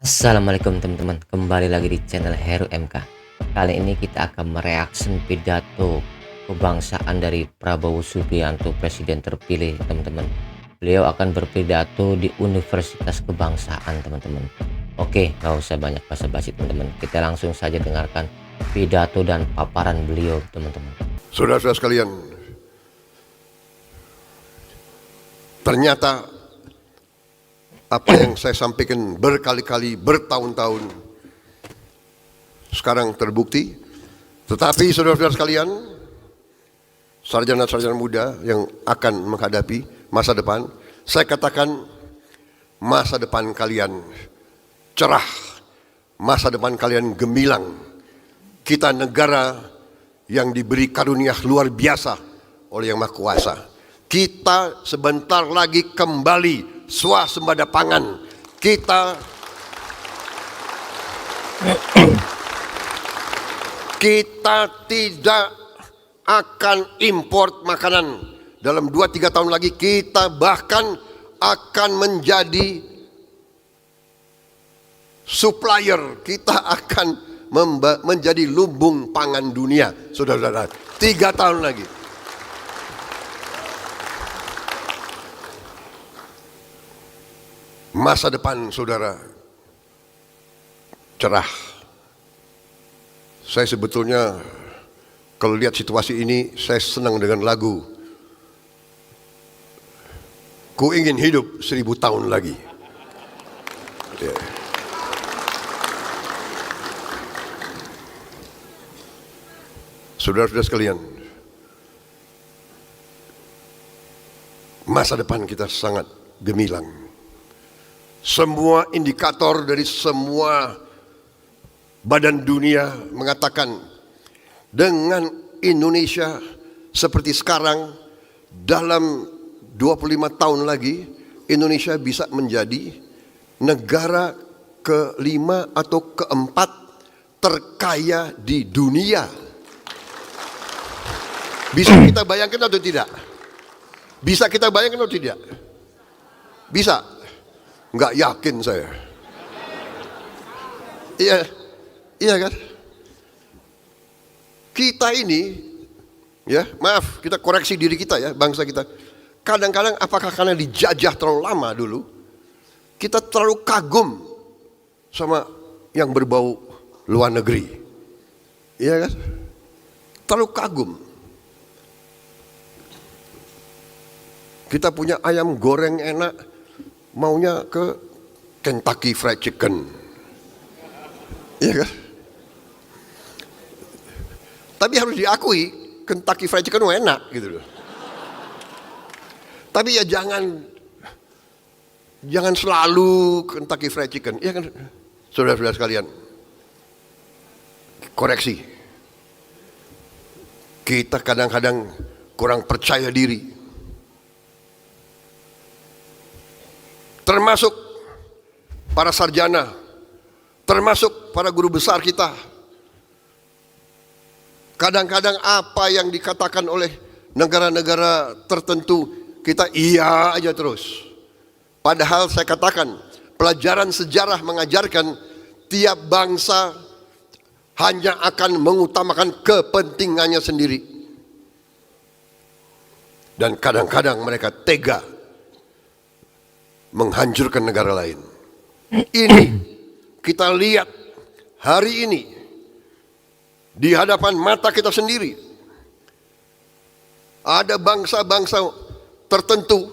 Assalamualaikum teman-teman, kembali lagi di channel Heru MK. Kali ini kita akan mereaksi pidato kebangsaan dari Prabowo Subianto, Presiden terpilih teman-teman. Beliau akan berpidato di Universitas Kebangsaan teman-teman. Oke, nggak usah banyak basa-basi teman-teman, kita langsung saja dengarkan pidato dan paparan beliau teman-teman. Saudara-saudara sekalian, ternyata apa yang saya sampaikan berkali-kali, bertahun-tahun, sekarang terbukti. Tetapi saudara-saudara sekalian, sarjana-sarjana muda yang akan menghadapi masa depan, saya katakan masa depan kalian cerah, masa depan kalian gemilang. Kita negara yang diberi karunia luar biasa oleh Yang Maha Kuasa. Kita sebentar lagi kembali swasembada pangan. Kita tidak akan import makanan. Dalam 2-3 tahun lagi kita bahkan akan menjadi supplier. Kita akan menjadi lumbung pangan dunia, saudara-saudara. 3 tahun lagi. Masa depan saudara cerah. Saya sebetulnya kalau lihat situasi ini, saya senang dengan lagu Ku Ingin Hidup 1000 Tahun Lagi. Yeah. Saudara-saudara sekalian, masa depan kita sangat gemilang. Semua indikator dari semua badan dunia mengatakan dengan Indonesia seperti sekarang, dalam 25 tahun lagi Indonesia bisa menjadi negara ke-5 atau ke-4 terkaya di dunia. Bisa kita bayangkan atau tidak? Bisa kita bayangkan atau tidak? Bisa? Nggak yakin saya. Iya, iya kan? Kita ini, ya maaf, kita koreksi diri kita ya, bangsa kita. Kadang-kadang apakah karena dijajah terlalu lama dulu, kita terlalu kagum sama yang berbau luar negeri. Iya kan? Terlalu kagum. Kita punya ayam goreng enak, maunya ke Kentucky Fried Chicken. Iya kan? Tapi harus diakui, Kentucky Fried Chicken enak gitu loh. Tapi ya jangan selalu Kentucky Fried Chicken. Iya kan? Saudara-saudara sekalian, koreksi. Kita kadang-kadang kurang percaya diri. Termasuk para sarjana, termasuk para guru besar kita. Kadang-kadang apa yang dikatakan oleh negara-negara tertentu, kita iya aja terus. Padahal saya katakan, pelajaran sejarah mengajarkan tiap bangsa hanya akan mengutamakan kepentingannya sendiri. Dan kadang-kadang mereka tega menghancurkan negara lain. Ini kita lihat hari ini di hadapan mata kita sendiri. Ada bangsa-bangsa tertentu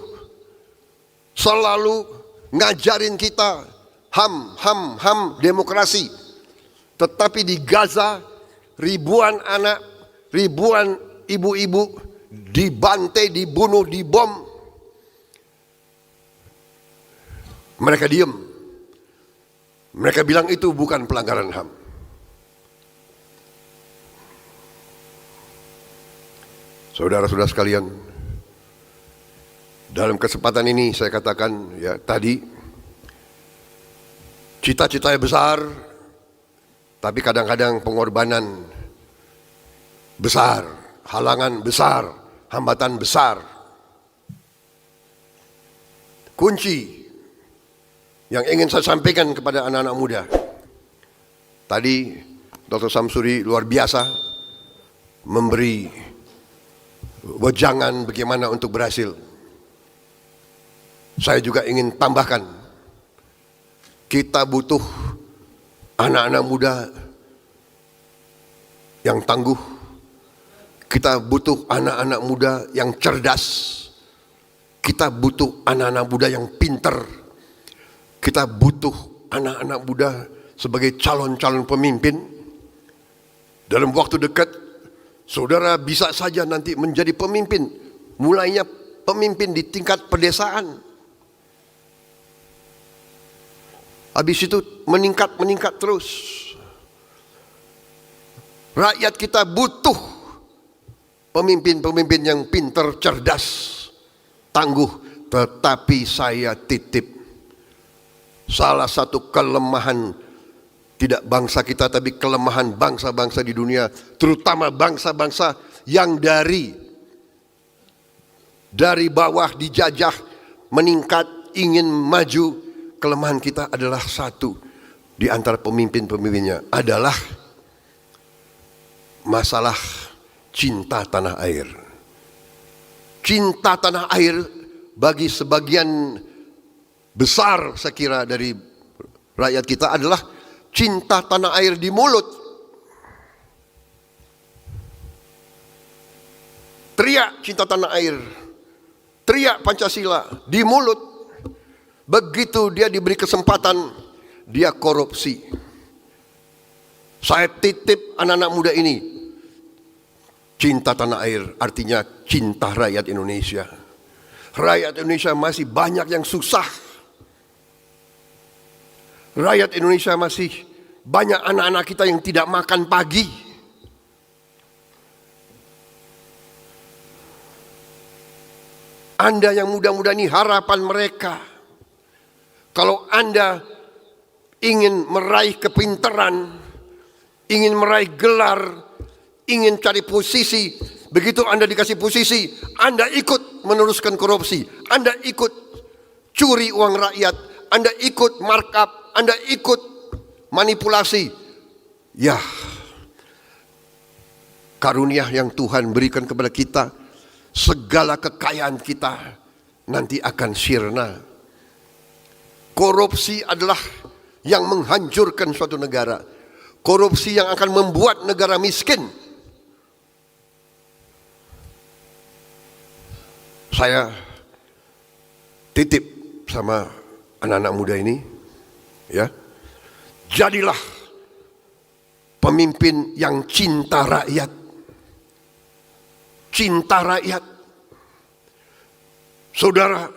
selalu ngajarin kita HAM demokrasi. Tetapi di Gaza ribuan anak, ribuan ibu-ibu dibantai, dibunuh, dibom. Mereka diam. Mereka bilang itu bukan pelanggaran HAM. Saudara-saudara sekalian, dalam kesempatan ini saya katakan ya tadi, cita-citanya besar, tapi kadang-kadang pengorbanan besar, halangan besar, hambatan besar. Kunci yang ingin saya sampaikan kepada anak-anak muda. Tadi Dr. Samsuri luar biasa memberi wejangan bagaimana untuk berhasil. Saya juga ingin tambahkan, kita butuh anak-anak muda yang tangguh. Kita butuh anak-anak muda yang cerdas. Kita butuh anak-anak muda yang pinter. Kita butuh anak-anak muda sebagai calon-calon pemimpin. Dalam waktu dekat, saudara bisa saja nanti menjadi pemimpin. Mulainya pemimpin di tingkat pedesaan. Habis itu meningkat terus. Rakyat kita butuh pemimpin-pemimpin yang pintar, cerdas, tangguh. Tetapi saya titip salah satu kelemahan tidak bangsa kita, tapi kelemahan bangsa-bangsa di dunia, terutama bangsa-bangsa yang dari bawah dijajah meningkat, ingin maju. Kelemahan kita adalah satu di antara pemimpin-pemimpinnya adalah masalah cinta tanah air. Cinta tanah air bagi sebagian besar saya kira dari rakyat kita adalah cinta tanah air di mulut. Teriak cinta tanah air, teriak Pancasila di mulut. Begitu dia diberi kesempatan, dia korupsi. Saya titip anak-anak muda ini, cinta tanah air artinya cinta rakyat Indonesia. Rakyat Indonesia masih banyak yang susah. Rakyat Indonesia masih banyak anak-anak kita yang tidak makan pagi. Anda yang muda-muda ini harapan mereka. Kalau Anda ingin meraih kepintaran, ingin meraih gelar, ingin cari posisi, begitu Anda dikasih posisi, Anda ikut meneruskan korupsi, Anda ikut curi uang rakyat, Anda ikut markup, Anda ikut manipulasi. Ya, karunia yang Tuhan berikan kepada kita, segala kekayaan kita nanti akan sirna. Korupsi adalah yang menghancurkan suatu negara. Korupsi yang akan membuat negara miskin. Saya titip sama anak-anak muda ini, ya, jadilah pemimpin yang cinta rakyat. Cinta rakyat. Saudara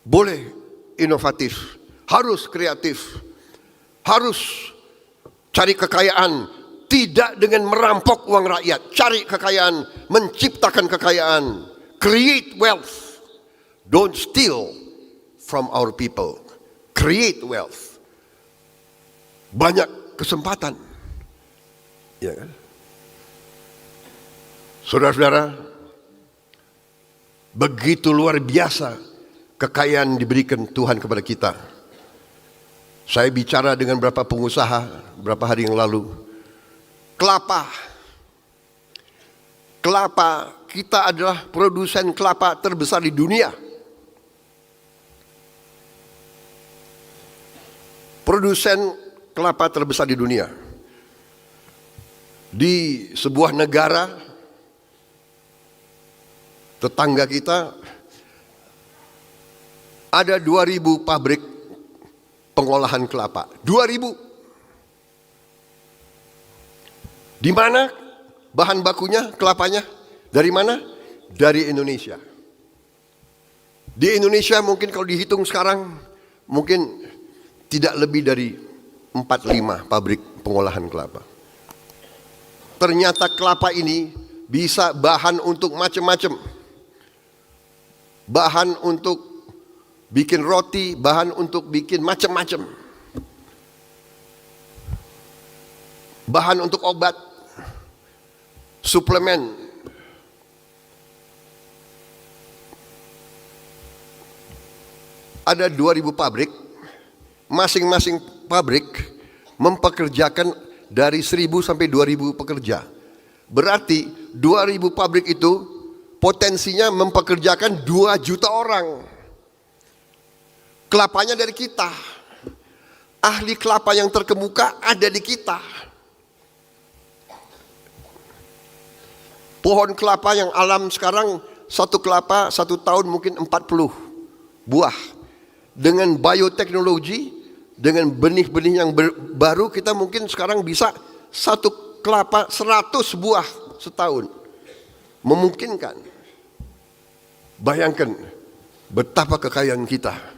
boleh inovatif, harus kreatif, harus cari kekayaan, tidak dengan merampok uang rakyat. Cari kekayaan, menciptakan kekayaan, create wealth. Don't steal from our people, create wealth. Banyak kesempatan, ya kan? Saudara-saudara, begitu luar biasa kekayaan diberikan Tuhan kepada kita. Saya bicara dengan beberapa pengusaha beberapa hari yang lalu. Kelapa, kita adalah produsen kelapa terbesar di dunia. Produsen kelapa terbesar di dunia. Di sebuah negara tetangga kita ada 2.000 pabrik pengolahan kelapa. 2.000. Di mana bahan bakunya, kelapanya? Dari mana? Dari Indonesia. Di Indonesia mungkin kalau dihitung sekarang, mungkin tidak lebih dari 4-5 pabrik pengolahan kelapa. Ternyata kelapa ini bisa bahan untuk macam-macam. Bahan untuk bikin roti, bahan untuk bikin macam-macam. Bahan untuk obat, suplemen. Ada 2.000 pabrik masing-masing pabrik mempekerjakan dari 1.000 sampai 2.000 pekerja. Berarti 2.000 pabrik itu potensinya mempekerjakan 2 juta orang. Kelapanya dari kita. Ahli kelapa yang terkemuka ada di kita. Pohon kelapa yang alam sekarang, satu kelapa 1 tahun mungkin 40 buah. Dengan bioteknologi, dengan benih-benih yang baru, kita mungkin sekarang bisa satu kelapa 100 buah setahun. Memungkinkan. Bayangkan betapa kekayaan kita.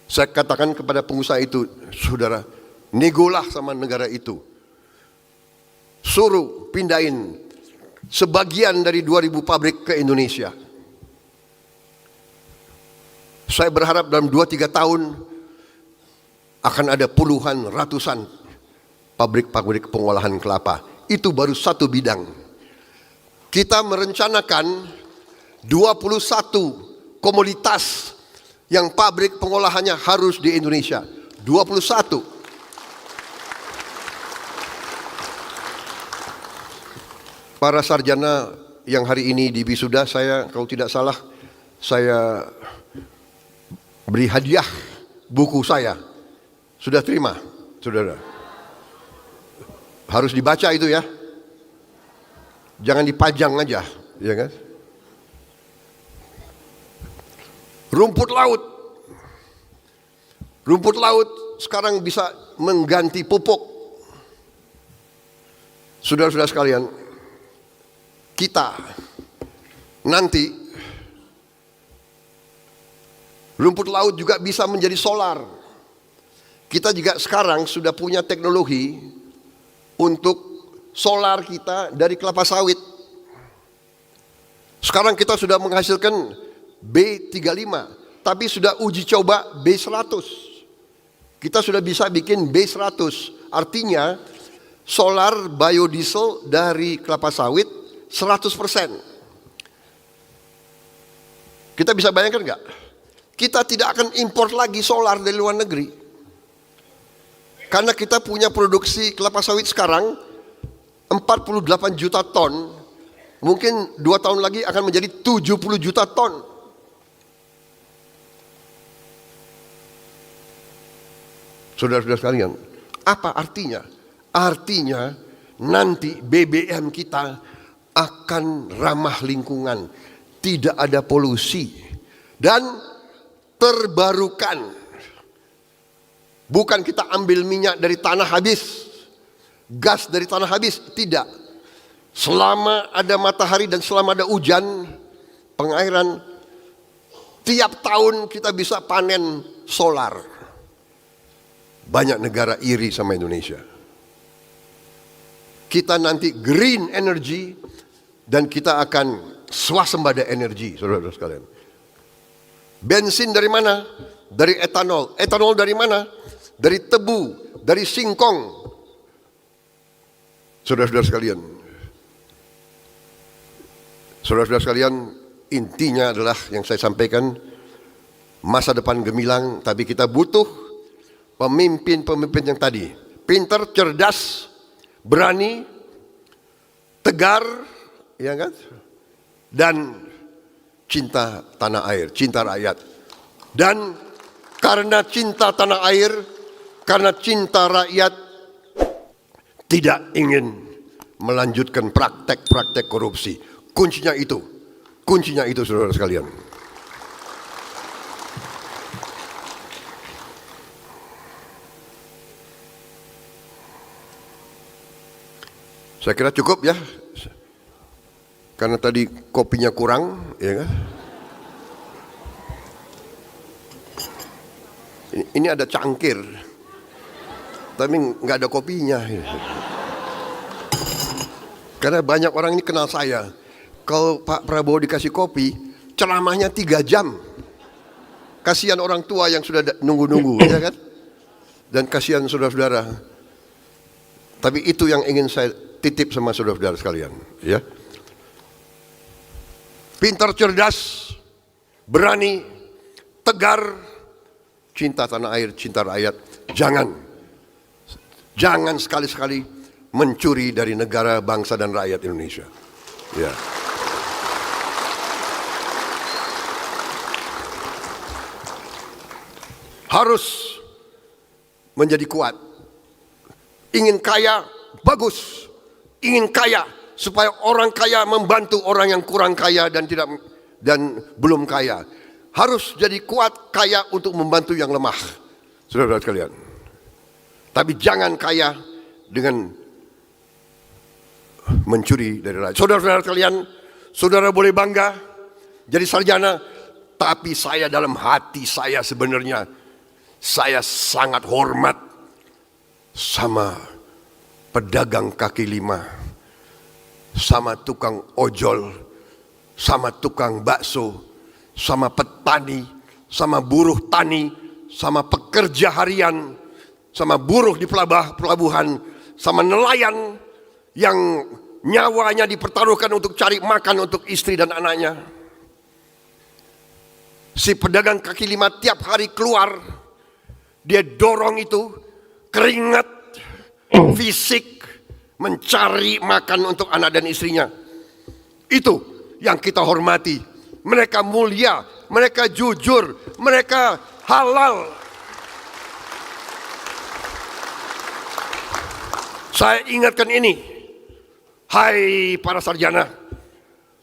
Saya katakan kepada pengusaha itu, saudara, negolah sama negara itu. Suruh pindahin sebagian dari 2.000 pabrik ke Indonesia. Saya berharap dalam 2-3 tahun akan ada puluhan, ratusan pabrik-pabrik pengolahan kelapa. Itu baru satu bidang. Kita merencanakan 21 komoditas yang pabrik pengolahannya harus di Indonesia. 21. Para sarjana yang hari ini di wisuda, saya kalau tidak salah, saya beri hadiah buku saya. Sudah terima, saudara? Harus dibaca itu ya. Jangan dipajang aja, ya kan? Rumput laut. Rumput laut sekarang bisa mengganti pupuk. Saudara-saudara sekalian, kita nanti rumput laut juga bisa menjadi solar. Kita juga sekarang sudah punya teknologi untuk solar kita dari kelapa sawit. Sekarang kita sudah menghasilkan B35, tapi sudah uji coba B100. Kita sudah bisa bikin B100, artinya solar biodiesel dari kelapa sawit 100%. Kita bisa bayangkan nggak? Kita tidak akan import lagi solar dari luar negeri. Karena kita punya produksi kelapa sawit sekarang 48 juta ton, mungkin 2 tahun lagi akan menjadi 70 juta ton. Saudara-saudara sekalian, apa artinya? Artinya nanti BBM kita akan ramah lingkungan, tidak ada polusi, dan terbarukan. Bukan kita ambil minyak dari tanah habis, gas dari tanah habis, tidak. Selama ada matahari dan selama ada hujan, pengairan, tiap tahun kita bisa panen solar. Banyak negara iri sama Indonesia. Kita nanti green energy dan kita akan swasembada energi, saudara-saudara sekalian. Bensin dari mana? Dari etanol. Etanol dari mana? Dari tebu, dari singkong. Saudara-saudara sekalian. Saudara-saudara sekalian, intinya adalah yang saya sampaikan, masa depan gemilang, tapi kita butuh pemimpin-pemimpin yang tadi, pintar, cerdas, berani, tegar, ya kan? Dan cinta tanah air, cinta rakyat. Dan karena cinta tanah air, karena cinta rakyat, tidak ingin melanjutkan praktek-praktek korupsi. Kuncinya itu saudara sekalian. Saya kira cukup ya, karena tadi kopinya kurang, ya kan? Ini ada cangkir, tapi nggak ada kopinya. Karena banyak orang ini kenal saya. Kalau Pak Prabowo dikasih kopi, ceramahnya 3 jam. Kasihan orang tua yang sudah nunggu-nunggu, ya kan? Dan kasihan saudara-saudara. Tapi itu yang ingin saya titip sama saudara-saudara sekalian, ya. Pintar, cerdas, berani, tegar, cinta tanah air, cinta rakyat. Jangan sekali-sekali mencuri dari negara, bangsa, dan rakyat Indonesia. Ya. Harus menjadi kuat. Ingin kaya, bagus. Ingin kaya, supaya orang kaya membantu orang yang kurang kaya dan belum kaya. Harus jadi kuat, kaya untuk membantu yang lemah. Saudara-saudara sekalian. Tapi jangan kaya dengan mencuri dari rakyat. Saudara-saudara sekalian, saudara boleh bangga jadi sarjana, tapi saya dalam hati saya sebenarnya, saya sangat hormat sama pedagang kaki lima, sama tukang ojol, sama tukang bakso, sama petani, sama buruh tani, sama pekerja harian, sama buruh di pelabuhan, sama nelayan yang nyawanya dipertaruhkan untuk cari makan untuk istri dan anaknya. Si pedagang kaki lima tiap hari keluar, dia dorong itu keringat fisik mencari makan untuk anak dan istrinya. Itu yang kita hormati. Mereka mulia, mereka jujur, mereka halal. Saya ingatkan ini, hai para sarjana,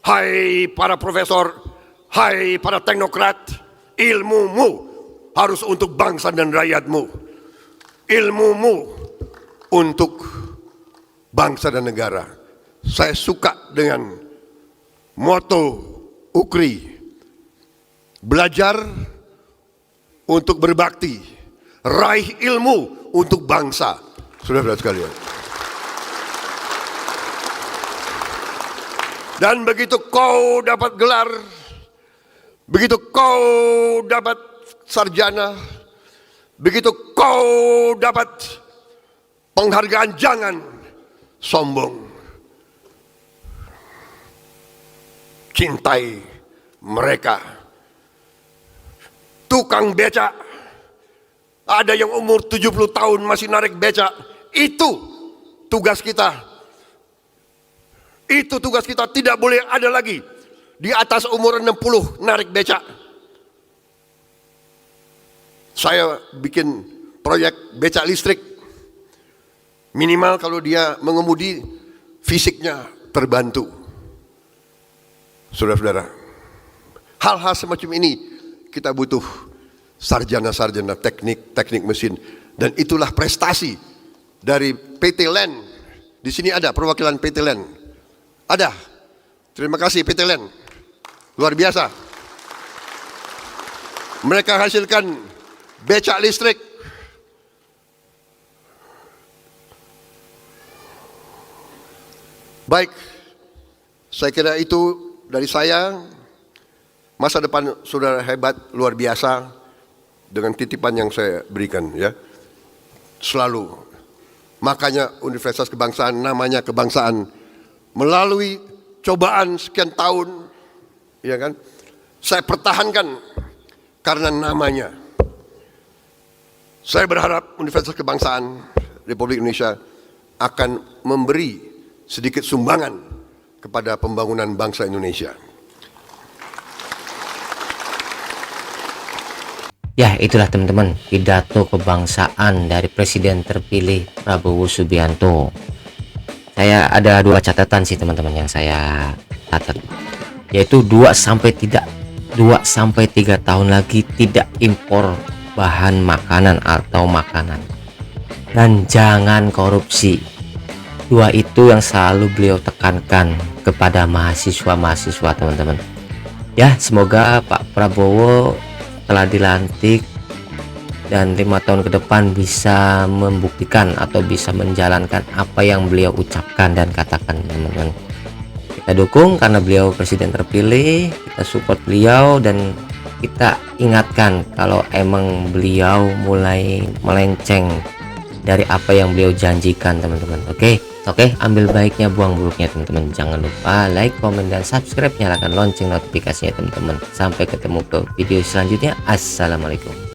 hai para profesor, hai para teknokrat, ilmumu harus untuk bangsa dan rakyatmu. Ilmumu untuk bangsa dan negara. Saya suka dengan moto UKRI, belajar untuk berbakti, raih ilmu untuk bangsa. Saudara-saudara sekalian. Dan begitu kau dapat gelar, begitu kau dapat sarjana, begitu kau dapat penghargaan, jangan sombong. Cintai mereka. Tukang becak, ada yang umur 70 tahun masih narik becak. Itu tugas kita. Itu tugas kita, tidak boleh ada lagi di atas umur 60 narik becak. Saya bikin proyek becak listrik. Minimal kalau dia mengemudi, fisiknya terbantu. Saudara-saudara, hal-hal semacam ini kita butuh sarjana-sarjana teknik mesin. Dan itulah prestasi dari PT LEN. Di sini ada perwakilan PT LEN. Ada. Terima kasih PT LEN. Luar biasa. Mereka hasilkan becak listrik. Baik. Saya kira itu dari saya. Masa depan saudara hebat, luar biasa. Dengan titipan yang saya berikan, ya. Selalu. Makanya Universitas Kebangsaan namanya kebangsaan. Melalui cobaan sekian tahun, ya kan, saya pertahankan karena namanya. Saya berharap Universitas Kebangsaan Republik Indonesia akan memberi sedikit sumbangan kepada pembangunan bangsa Indonesia. Ya, itulah teman-teman pidato kebangsaan dari Presiden terpilih Prabowo Subianto. Saya ada dua catatan sih teman-teman yang saya catat, yaitu 2 sampai 3 tahun lagi tidak impor bahan makanan atau makanan, dan jangan korupsi. 2 itu yang selalu beliau tekankan kepada mahasiswa teman-teman. Ya, semoga Pak Prabowo telah dilantik dan 5 tahun ke depan bisa membuktikan atau bisa menjalankan apa yang beliau ucapkan dan katakan teman-teman. Kita dukung karena beliau presiden terpilih, kita support beliau, dan kita ingatkan kalau emang beliau mulai melenceng dari apa yang beliau janjikan teman-teman. Oke, ambil baiknya, buang buruknya teman-teman. Jangan lupa like, komen, dan subscribe, nyalakan lonceng notifikasinya teman-teman. Sampai ketemu ke video selanjutnya. Assalamualaikum.